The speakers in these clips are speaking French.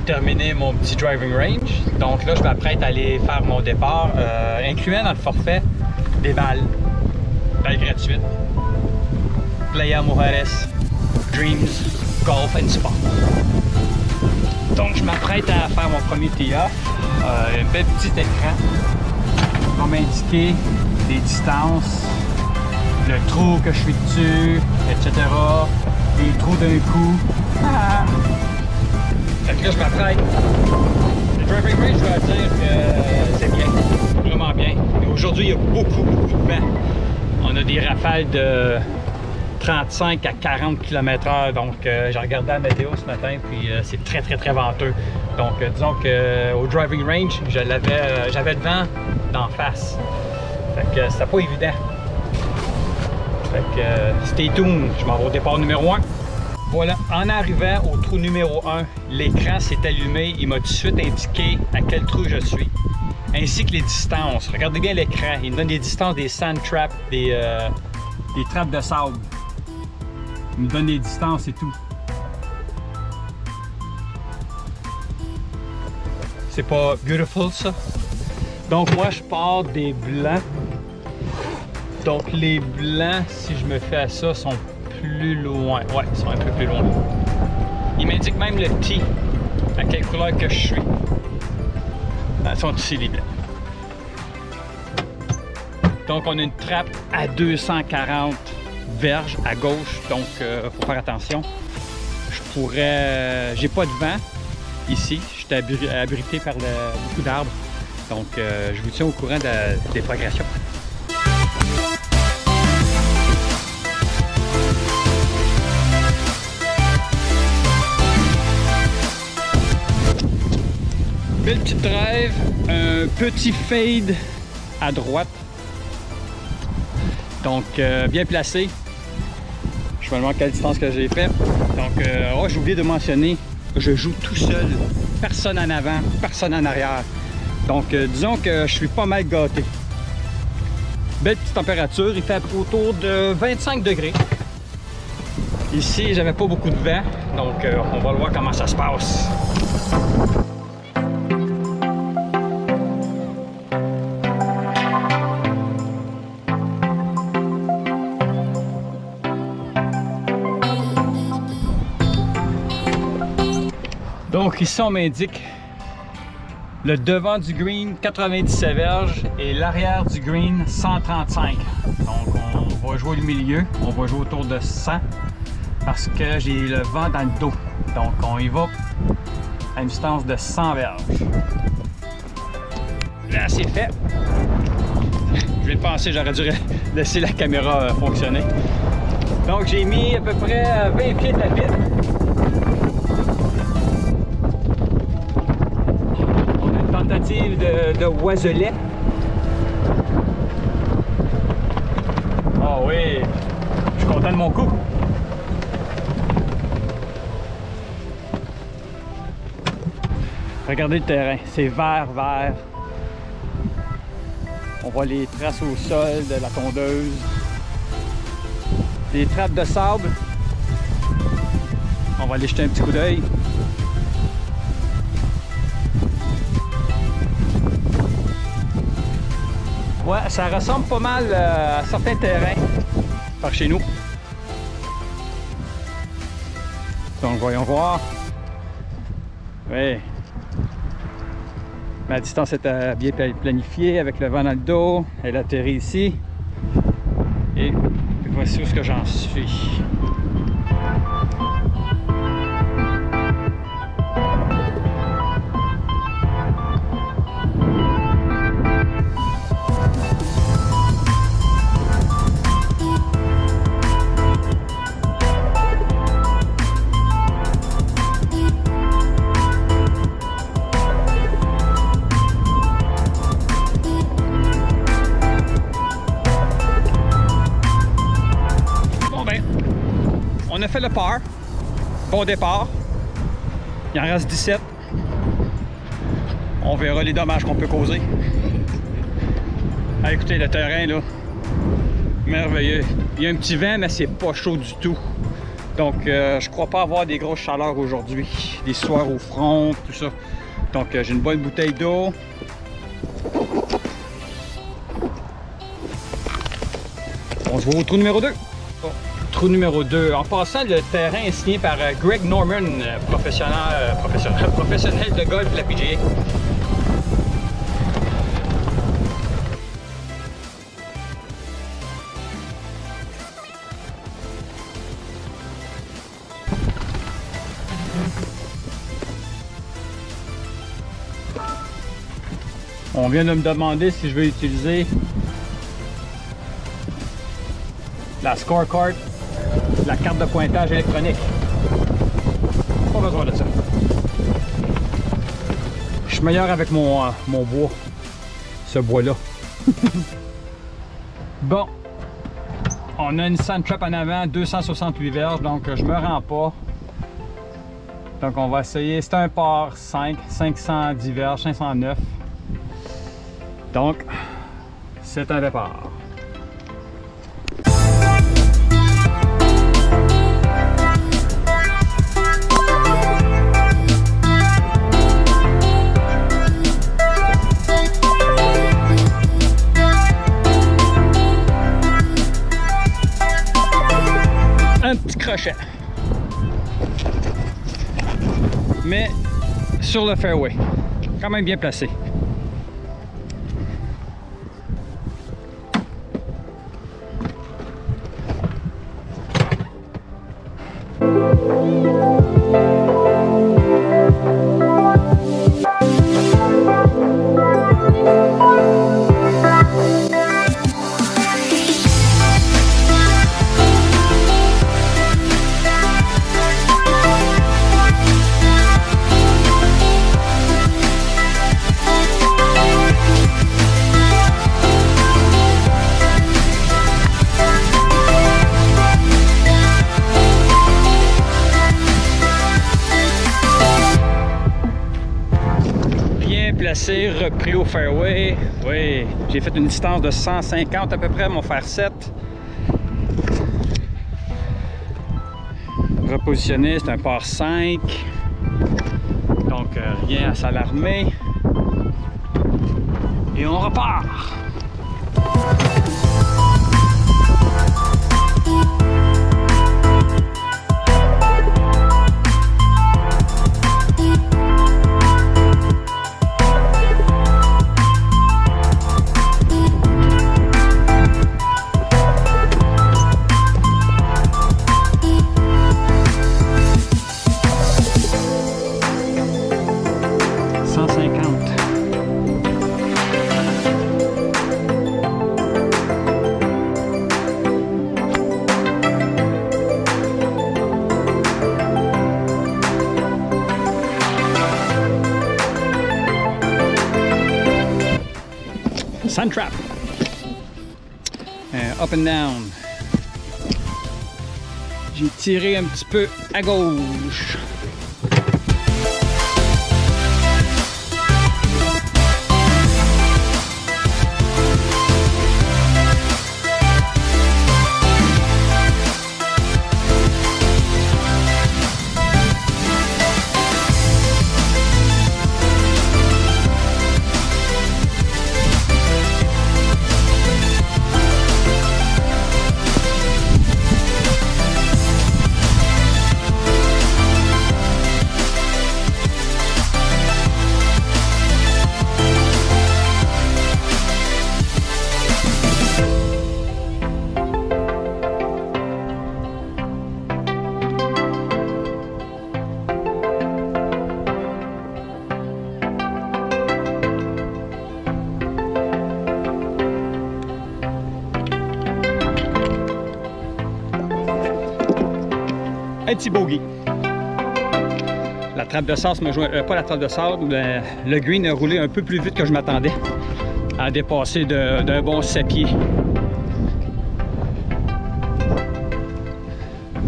terminé mon petit driving range. Donc là, je m'apprête à aller faire mon départ, incluant dans le forfait des balles. Balles gratuites. Playa Mujeres, Dreams, Golf and Spa. Donc je m'apprête à faire mon premier tee-off. Un bel petit écran qui va m'indiquer les distances, le trou que je suis dessus, etc. Les trous d'un coup. Fait que là, je m'apprête. Le driving range, je dois dire que c'est bien, vraiment bien. Aujourd'hui, il y a beaucoup de vent. On a des rafales de 35 à 40 km/h. Donc, j'ai regardé la météo ce matin, puis c'est très venteux. Donc, disons qu'au driving range, j'avais le vent d'en face. Fait que c'était pas évident. Fait que stay tuned, je m'en vais au départ numéro 1. Voilà, en arrivant au trou numéro 1, l'écran s'est allumé. Il m'a tout de suite indiqué à quel trou je suis, ainsi que les distances. Regardez bien l'écran, il me donne des distances des sand traps, des trappes de sable. Il me donne les distances et tout. C'est pas beautiful ça? Donc moi je pars des blancs. Donc les blancs, si je me fais à ça, sont plus loin. Ouais, ils sont un peu plus loin. Il m'indique même le tee, à quelle couleur que je suis. Ils sont ici les blancs. Donc on a une trappe à 240 verges à gauche, donc faut faire attention. Je pourrais... j'ai pas de vent ici, je suis abrité par beaucoup d'arbres. Donc je vous tiens au courant des progressions. Belle petite drive, un petit fade à droite. Donc bien placé. Je me demande quelle distance que j'ai fait. Donc j'ai oublié de mentionner, je joue tout seul. Personne en avant, personne en arrière. Donc disons que je suis pas mal gâté. Belle petite température, il fait autour de 25 degrés. Ici, j'avais pas beaucoup de vent, donc on va voir comment ça se passe. Donc ici on m'indique le devant du green 97 verges et l'arrière du green 135. Donc on va jouer le milieu, on va jouer autour de 100 parce que j'ai le vent dans le dos. Donc on y va à une distance de 100 verges. Là c'est fait. Je vais le penser, j'aurais dû laisser la caméra fonctionner. Donc j'ai mis à peu près 20 pieds de la piste. Tentative de oiselet. Oh oui, je suis content de mon coup. Regardez le terrain, c'est vert. On voit les traces au sol de la tondeuse. Des trappes de sable. On va aller jeter un petit coup d'œil. Ouais, ça ressemble pas mal à certains terrains par chez nous. Donc voyons voir. Oui. Ma distance est bien planifiée avec le vent dans le dos. Elle atterrit ici. Et voici où ce que j'en suis. On a fait le par. Bon départ. Il en reste 17. On verra les dommages qu'on peut causer. Ah, écoutez, le terrain là, merveilleux. Il y a un petit vent, mais c'est pas chaud du tout. Donc, je crois pas avoir des grosses chaleurs aujourd'hui. Des soirs au front, tout ça. Donc, j'ai une bonne bouteille d'eau. On se voit au trou numéro 2. Oh, trou numéro 2. En passant, le terrain est signé par Greg Norman, professionnel de golf de la PGA. On vient de me demander si je veux utiliser la scorecard, la carte de pointage électronique. Pas besoin de ça. Je suis meilleur avec mon bois, ce bois-là. Bon, on a une Sandtrap en avant, 268 verges, donc je me rends pas. Donc on va essayer, c'est un par 5, 510 verges, 509. Donc, c'est un départ. Un petit crochet. Mais sur le fairway. Quand même bien placé. Placé, repris au fairway. Oui, j'ai fait une distance de 150 à peu près, mon fer 7. Repositionné, c'est un par 5. Donc rien à s'alarmer. Et on repart. Sandtrap. Up and down. J'ai tiré un petit peu à gauche. Un petit bogey. La trappe de sable me joint, pas la trappe de sable, le green a roulé un peu plus vite que je m'attendais, à dépasser d'un bon 7 pieds.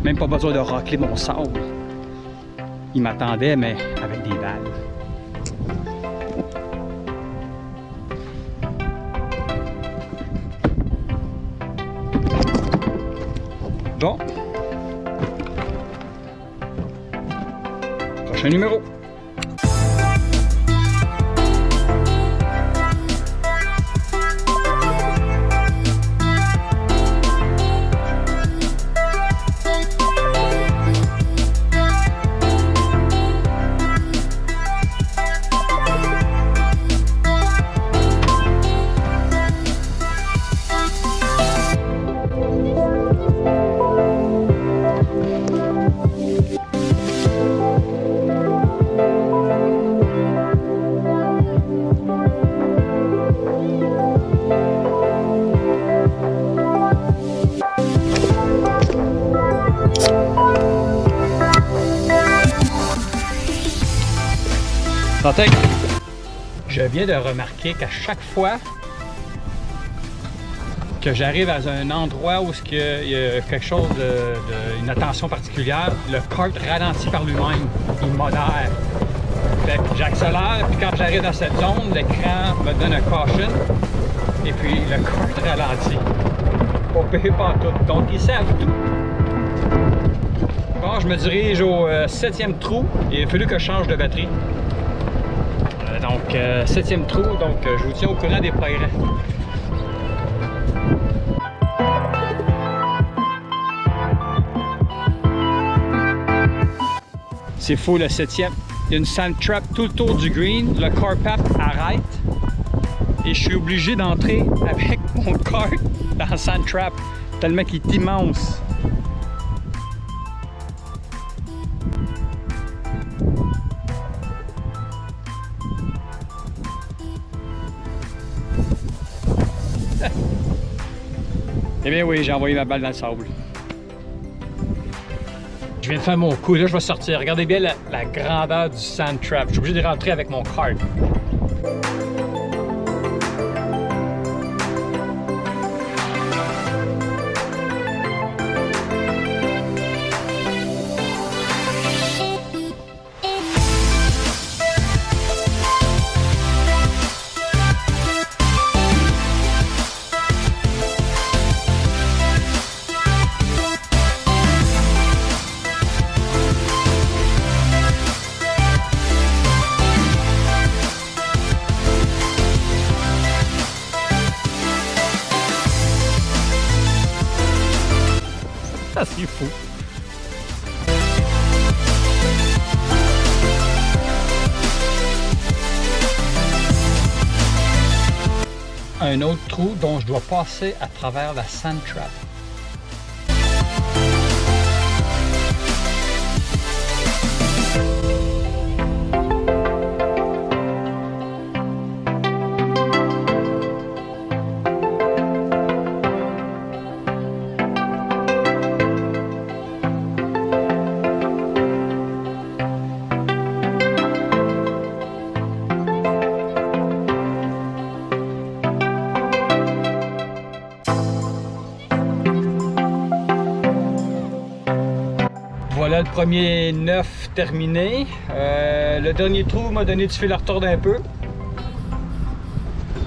Même pas besoin de racler mon sable. Il m'attendait, mais avec des balles. Bon. prochain numéro. Je viens de remarquer qu'à chaque fois que j'arrive à un endroit où il y a quelque chose une attention particulière, le kart ralentit par lui-même, il modère. Fait que j'accélère, puis quand j'arrive dans cette zone, l'écran me donne un caution, et puis le kart ralentit. Pas pire pas tout, donc ils savent tout. Bon, je me dirige au 7e trou, il a fallu que je change de batterie. Donc, 7e trou, donc je vous tiens au courant des progrès. C'est faux, le 7e. Il y a une sand trap tout le tour du green. Le carpap arrête. Et je suis obligé d'entrer avec mon kart dans la sand trap, tellement qu'il est immense. Eh bien oui, j'ai envoyé ma balle dans le sable. Je viens de faire mon coup, là je vais sortir. Regardez bien la grandeur du sand trap. Je suis obligé de rentrer avec mon kart. Ça, c'est fou. Un autre trou dont je dois passer à travers la sand trap. Voilà le premier 9 terminé. Le dernier trou m'a donné du fil à retordre un peu.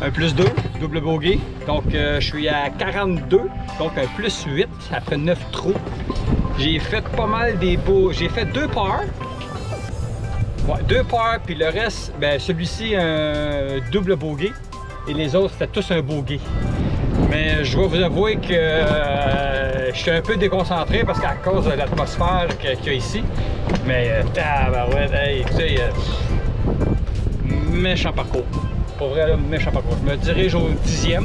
Un plus 2, double bogey. Donc je suis à 42, donc un plus 8 après 9 trous. J'ai fait pas mal des beaux. J'ai fait 2 pars. Ouais, 2 pars, puis le reste, ben, celui-ci un double bogey. Et les autres, c'était tous un bogey. Mais je dois vous avouer que je suis un peu déconcentré parce qu'à cause de l'atmosphère qu'il y a ici. Mais tabarouette, hey, tu sais, méchant parcours. Pour vrai, là, méchant parcours. Je me dirige au 10e.